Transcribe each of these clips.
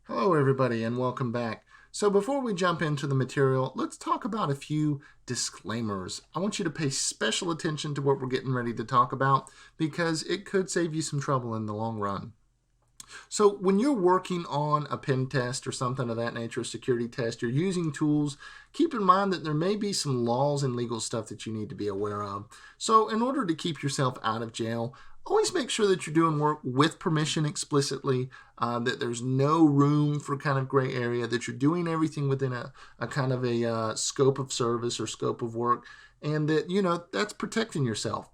Hello, everybody, and welcome back. So, before we jump into the material, let's talk about a few disclaimers. I want you to pay special attention to what we're getting ready to talk about because it could save you some trouble in the long run. So, when you're working on a pen test or something of that nature, a security test, you're using tools, keep in mind that there may be some laws and legal stuff that you need to be aware of. So, in order to keep yourself out of jail, always make sure that you're doing work with permission explicitly, that there's no room for kind of gray area, that you're doing everything within a kind of a scope of service or scope of work, and that, that's protecting yourself.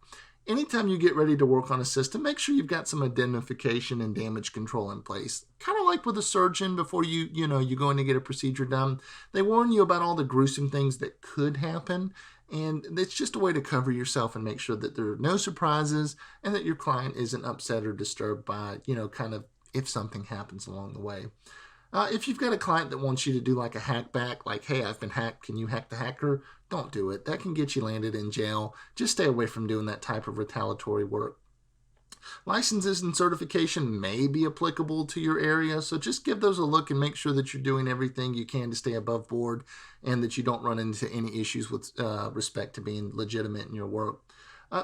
Anytime you get ready to work on a system, make sure you've got some identification and damage control in place. Kind of like with a surgeon before you go in to get a procedure done. They warn you about all the gruesome things that could happen, and it's just a way to cover yourself and make sure that there are no surprises and that your client isn't upset or disturbed by, kind of if something happens along the way. If you've got a client that wants you to do like a hack back, like, hey, I've been hacked, can you hack the hacker? Don't do it. That can get you landed in jail. Just stay away from doing that type of retaliatory work. Licenses and certification may be applicable to your area, so just give those a look and make sure that you're doing everything you can to stay above board and that you don't run into any issues with respect to being legitimate in your work.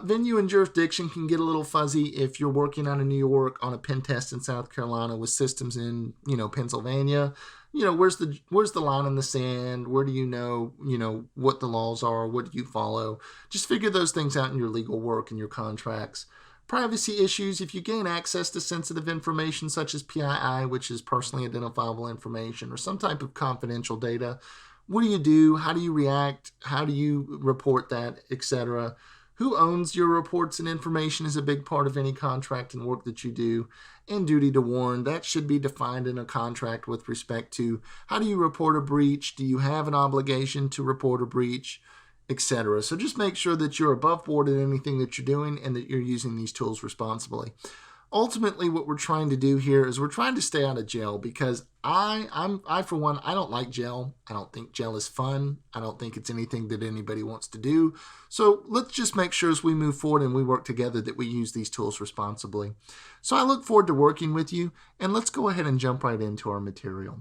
Venue and jurisdiction can get a little fuzzy if you're working out of New York on a pen test in South Carolina with systems in, Pennsylvania. Where's the line in the sand? Where do what the laws are? What do you follow? Just figure those things out in your legal work and your contracts. Privacy issues: if you gain access to sensitive information such as PII, which is personally identifiable information, or some type of confidential data, what do you do? How do you react? How do you report that, etc.? Who owns your reports and information is a big part of any contract and work that you do. And duty to warn, that should be defined in a contract with respect to how do you report a breach? Do you have an obligation to report a breach? Etc. So just make sure that you're above board in anything that you're doing and that you're using these tools responsibly. Ultimately, what we're trying to do here is we're trying to stay out of jail because I for one, I don't like jail. I don't think jail is fun. I don't think it's anything that anybody wants to do. So let's just make sure as we move forward and we work together that we use these tools responsibly. So I look forward to working with you, and let's go ahead and jump right into our material.